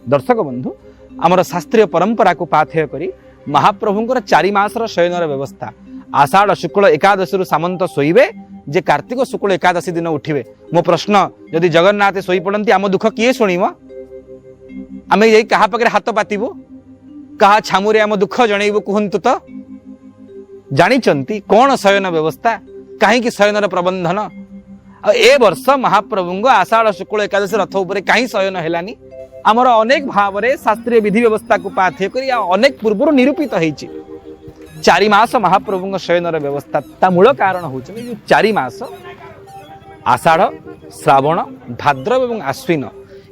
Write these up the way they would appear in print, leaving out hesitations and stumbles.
दर्शक बंधु आमर शास्त्रीय परंपरा को पाथेय करी महाप्रभुंकर 4 मासर शयनर व्यवस्था आषाढ़ शुक्ल एकादशी सामंत शोइबे जे कार्तिक शुक्ल एकादशी दिन उठिबे। मो प्रश्न जदि जगन्नाथ शोई पड़ती आम दुख किए शुणव आम यही क्या पाखे हाथ पातबू क्या छामुरे आम दुख जनइबू कहतु तो जानी कौन शयन व्यवस्था कहीं शयनर प्रबंधन ए वर्ष महाप्रभु आषाढ़ शुक्ल एकादशी रथ उपर कहीं शयन है आमर अनेक भाव में शास्त्रीय विधि व्यवस्था को पाथेय कर अनेक पूर्व निरूपित होती 4 मास महाप्रभु शयनर व्यवस्था ता मूल कारण हूँ 4 मास आषाढ़ श्रावण भाद्रव और आश्विन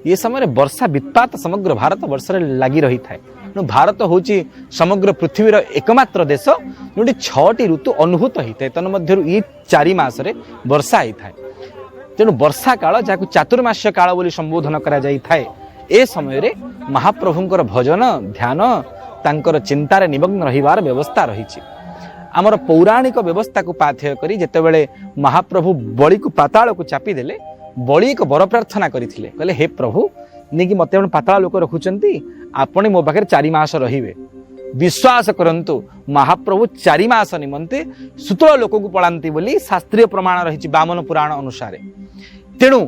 ये समय वर्षा वित्पात समग्र भारत वर्ष लगी रही है। भारत हूँ समग्र पृथ्वीर एकमात्र देश जो 6टी ऋतु अनुभूत होता है तन्मध्य ये 4 मासरे वर्षा होता है। तेणु वर्षा काल जहाँ चातुर्मास्य काल बोली संबोधन करा जाई थाए ए समय रे महाप्रभुंकर भजन ध्यान तांकर चिंतार निमग्न रहिबार व्यवस्था रही। आमर पौराणिक व्यवस्था को पाथेय करी जेतेबेले महाप्रभु बलि को पाताल को चापी देले बलि एक बर प्रार्थना करथिले कहले हे प्रभु नेकी मते आपण पाताल लोक रखुचंती आपण मो पाखे 4 मास रहिबे। विश्वास करंतु महाप्रभु 4 मास निमंते सुतळ लोक को पळांती बोली शास्त्रीय प्रमाण रही वामन पुराण अनुसार। तेणु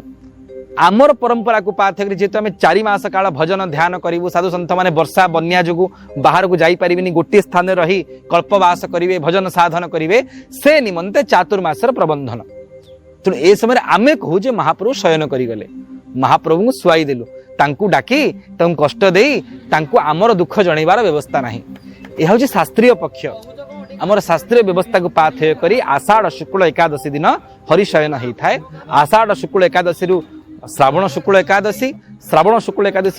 आमर परंपरा को पाथेय जेहेतु आम 4 मास काल भजन ध्यान करूँ साधु सन्थ मैंने वर्षा बन्या जो बाहर को जापारे गोटे स्थान रही कल्पवास करेंगे भजन साधन करेंगे से निमंते चातुर्मासर प्रबंधन। तेणु ए समय आम कहू जे महाप्रभु शयन करगले महाप्रभु शुआई देलु तांकु डाकी कष्ट दे आमर दुख जनइबार व्यवस्था नहीं। यह हूँ शास्त्रीय पक्ष आमर शास्त्रीय व्यवस्था को पाथेय करी आषाढ़ शुक्ल एकादशी दिन हरिशयन होता है। आषाढ़ शुक्ल एकादशी श्रावण शुक्ल एकादशी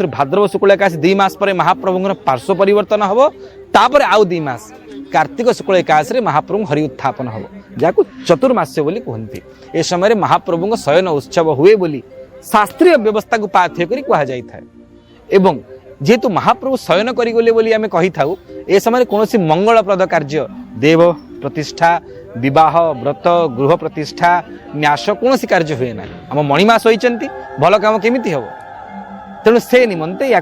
भाद्रव शुक्ल एकादशी 2 मास पर महाप्रभु पार्श्व परिवर्तन हम तापर आउ 2 मास कार्तिक शुक्ल एकादशी महाप्रभु हरि उत्थापन हम जहाँ चतुर्मास्य बोली कहते। ए समय महाप्रभु शयन उत्सव हुए बोली शास्त्रीय व्यवस्था को पाथेय करी कहा जाय थाए। एवं जेहेतु महाप्रभु शयन करगले बोली आमे कहि थाउ ए समय कौन मंगलप्रद कार्य देव प्रतिष्ठा विवाह व्रत गृह प्रतिष्ठा न्यास कौन कार्य हुए ना आम मणिमास होती भल काम केमिति हम। तेणु से निमंते या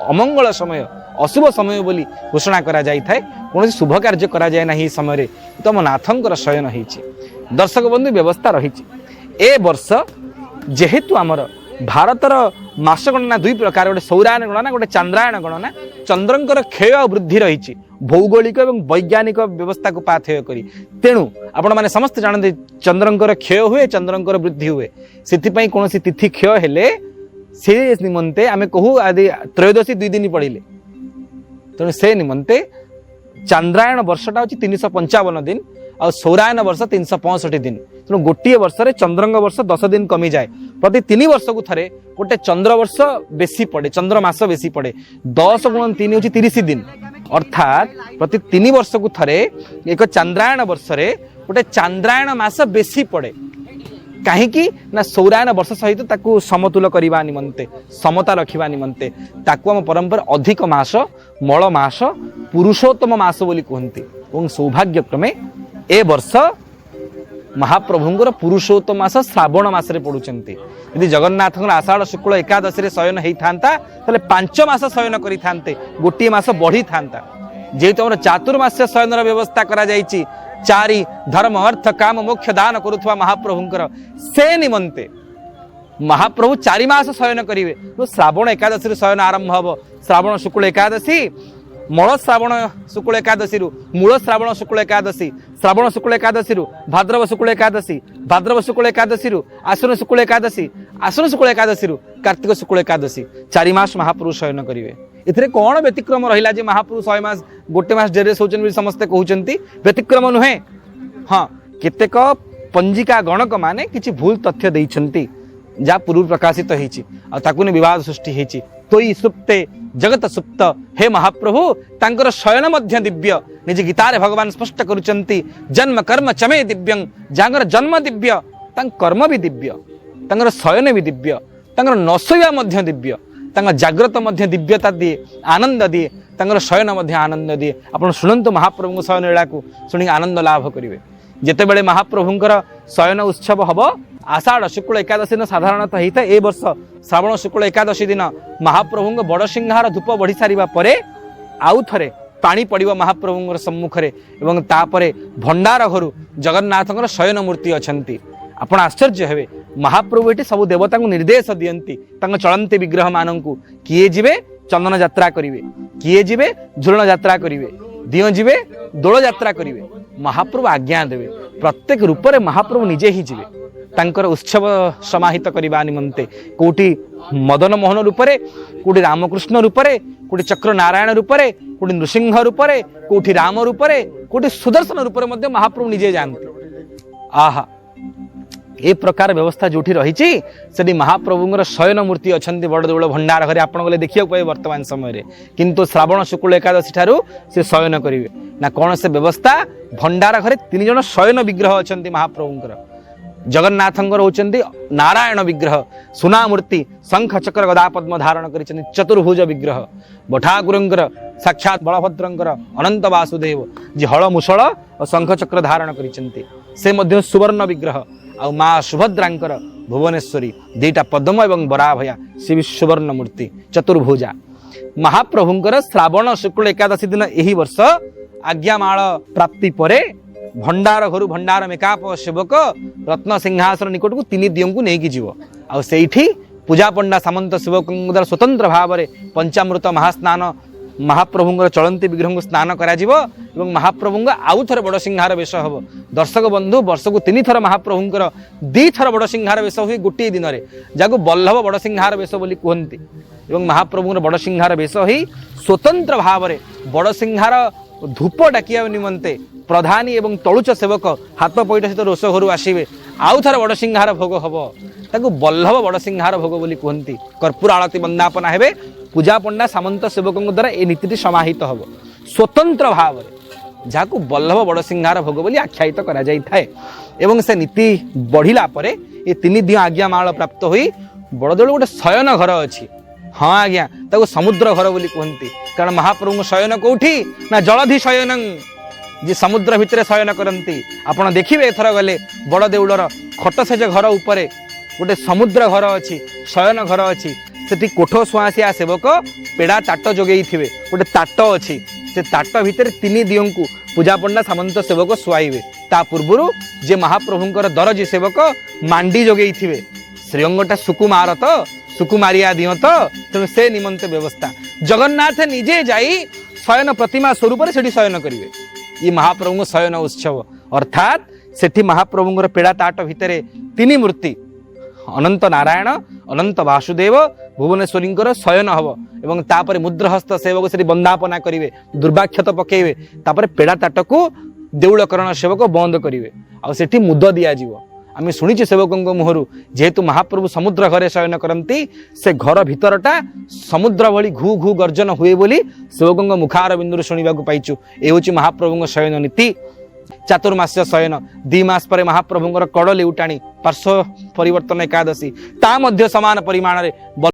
अमंगल समय अशुभ समय बोली घोषणा करा जाय थाए कौन शुभ कार्य करा जाए ना समय तो आम नाथंकर शयन होती। दर्शक बंधु व्यवस्था रही ए वर्ष जेहेतु आमर भारतर मास गणना 2 प्रकार गोटे सौरायन गणना गोटे चंद्रायन गणना चंद्रंकर क्षय और वृद्धि रही भौगोलिक और वैज्ञानिक व्यवस्था को पाथेय करी। तेणु आपण माने समस्त जानते चंद्रंकर क्षय हुए चंद्रंकर वृद्धि हुए से कौन तिथि क्षय हेले से निमंते आमे कहू आदि त्रयोदशी 2 दिन पड़िले तेणु से निमंते चंद्रायन वर्षटा हूँ 355 दिन और सौरायन वर्ष 365 दिन। तेणु गोटे वर्ष रे चंद्रंग वर्ष 10 दिन कमी जाए प्रति 3 वर्ष को थरे गोटे चंद्र वर्ष बेसी पड़े चंद्र मास बेसी पड़े 10 गुणन 3 हूँ 30 दिन अर्थात प्रति 3 वर्ष को थरे एक चंद्रायन वर्ष रे गोटे चंद्रायन मास बेसी पड़े कहीं ना सौरायन वर्ष सहित ताकू समतुल करने निमंते समता रखा निमंते ताकू आम परंपरा अधिक मास मल मास पुरुषोत्तम मास बोली कहते और सौभाग्यक्रमे ए वर्ष महाप्रभुंर पुरुषोत्तम मास श्रावण मास पड़ुंट यदि जगन्नाथ आषाढ़ शुक्ल एकादशी शयन होता 5 मास शयन करते गोटे मास बढ़ी था जेहेतु आम चातुर्मास्य शयन व्यवस्था करा 4 धर्म अर्थ काम मोक्ष दान करुवा महाप्रभुंकर से निमंते महाप्रभु 4 मास शयन करेंगे तो श्रावण एकादशी शयन आरंभ हम श्रावण शुक्ल एकादशी मल श्रावण शुक्ल एकादशी मूल श्रावण शुक्ल एकादशी श्रावण शुक्ल एकादशी भाद्रव शुक्ल एकादशी भाद्रव शुक्ल एकादशी आश्विन शुक्ल एकादशी आश्विन शुक्ल एकादशी कार्तिक शुक्ल एकादशी 4 मास महाप्रभु शयन करेंगे। इथे कौन व्यतिक्रम रहा जे महाप्रभु 100 मास गोटे मास डेरेस होती समस्ते कहते व्यतिक्रम नुहे। हाँ केतेक पंजिका गणक माने किछि भूल तथ्य देइछन्ति जहाँ पूर्व प्रकाशित होती विवाद सृष्टि होती तो सुप्ते जगत सुप्त हे महाप्रभु तांकर शयन मध्य दिव्य निज गीतारे भगवान स्पष्ट करुचंती जन्म कर्म चमे दिव्यं जांगर जन्म दिव्य तांग कर्म भी दिव्य तांकर शयन भी दिव्य तांकर नशोइबा मध्य दिव्य तांगर जाग्रत मध्य दिव्यता दिए आनंद दिए तांकर शयन मध्य आनंद दिए। आपण शुणन्तु महाप्रभु शयन लीला को शुणी आनंद लाभ करेंगे। जेतेबेले महाप्रभुंकर शयन उत्सव हम आषाढ़ शुक्ल एकादशी दिन साधारणतः होता है। ए वर्ष श्रावण शुक्ल एकादशी दिन महाप्रभु बड़सिंहार धूप बढ़ी सारिबा परे आउ थरे पानी पड़िबो महाप्रभु सम्मुखरे एवं तापरे भंडार घरु जगन्नाथଙ୍କର शयन मूर्ति अछंती। आपण आश्चर्य हेबे महाप्रभु एटी सब देवता को निर्देश दियंती तांग चलंती विग्रह मानंकु किए जिवे चंदन यात्रा करिवे, किए जिवे झूलन यात्रा करिवे, दियो जिवे दोल यात्रा करिवे। महाप्रभु आज्ञा देवे प्रत्येक रूप में महाप्रभु निजे ही जिवे तांकर उत्सव समाहित करने निमंते कोटी मदन मोहन रूप में, कोटी रामकृष्ण रूप में, कोटी चक्र नारायण रूप में, कोटी नृसिंह रूप में, कोटी राम रूप में, कोटी सुदर्शन रूप में महाप्रभु निजे जानते। आहा ए प्रकार व्यवस्था जो रही महाप्रभुर शयन मूर्ति अच्छा बड़ देउल भंडार घरे आप देखा पाए वर्तमान समय किंतु श्रावण शुक्ल एकादशी ठारू से शयन करेंगे ना कौन से व्यवस्था भंडार घरे 3 जन शयन विग्रह अच्छा महाप्रभुर जगन्नाथंकर होचंती नारायण विग्रह सुना मूर्ति शंख चक्र गदा पद्म धारण कर चतुर्भुज विग्रह बठाकुरंकर साक्षात बलभद्रंकर अनंत वासुदेव जी हल मुसल और शंख चक्र धारण कर सुवर्ण विग्रह आ माँ सुभद्रांकर भुवनेश्वरी 2टा पद्म एवं बराभया सी भी सुवर्ण मूर्ति चतुर्भुजा महाप्रभुंकर श्रावण शुक्ल एकादशी दिन यही वर्ष आज्ञामाल प्राप्ति परे भंडार घरु भंडार मेकाप सेवक रत्न सिंहासन निकट को 3 दियों को नहीं जीव आ सेठी पूजा पंडा सामंत सेवक द्वारा स्वतंत्र भाव में पंचामृत महास्नान महाप्रभुंर चलंती विग्रह को स्नान करा महाप्रभु आउ थर बड़ सिंहार वेश हम दर्शक बंधु वर्ष को 3 थर महाप्रभुंर 2 थर बड़ सिंहार वेश हुई गोटे दिन में जहाँ बल्लभ बड़ सिंहार वेश बोली कहते महाप्रभुंर बड़ सिंहार वेश ही स्वतंत्र भाव में बड़ सिंहार धूप डाकिया निमंते प्रधानी एवं तलुच सेवक हाथ पैठ सहित रोष घर आसवे आउ थर बड़ सिंहार भोग हम बल्लभ बड़ सिंहार भोग बोली कहते कर्पूर आलती वंदापना हेबे पूजा पंडा सामंत सेवकों द्वारा ये नीति समाहित हम स्वतंत्र भाव में जहाँ बल्लभ बड़ सिंहार भोग बोली आख्यायित करा जाई थाए एवं से नीति बढ़िला परे ये 3 दिन आज्ञामाल प्राप्त हुई बड़देव गोटे शयन घर अच्छी। हाँ आज्ञा ताको समुद्र घर बोली कहते कारण महाप्रभु शयन कौटी ना जलधि शयन जी समुद्र भितर शयन करती आपड़ देखिए एथर गले बड़ देउलर खट सेज घर उपरे गोटे समुद्र घर अच्छी शयन घर अच्छी से कोठ सुआसिया सेवक पेड़ा ताट जोगई थे गोटे ताट अच्छी से ताट भितर 3 दियों को पूजा पंडा सामंत सेवक शुआइबे ता पूर्व जे महाप्रभुंकर दरजी सेवक मांडी जोगई थे श्रीअंगटा सुकुमार तो सुकुमारिया दियो तो तेणु से निमंत व्यवस्था जगन्नाथ निजे जाई शयन प्रतिमा स्वरूप से शयन करेंगे ये महाप्रभु शयन उत्सव अर्थात सेठी महाप्रभुंर पेड़ा ताट भितर 3 मूर्ति अनंत नारायण अनंत वासुदेव भुवनेश्वरींकर शयन हम एवं तापर मुद्रहस्त सेवक से वंदापना करेंगे दुर्वाक्षत पकेबे तापर पेड़ा ताट को देउलकरण सेवक बंद करेंगे आठी मुद दिज्व आम शुणी सेवकों मुहर जेहेतु महाप्रभु समुद्र घरे शयन करती से घर भितरटा समुद्र भली घू घू गर्जन हुए बोली सेवकों मुखार बिंदु शुणा पाइचु ये हूँ महाप्रभु शयन नीति। चातुर्मास्य शयन 2 मास पर महाप्रभुंर कड़ लेउटाणी पार्श्व परिवर्तन एकादशी ता मध्य समान परिमाण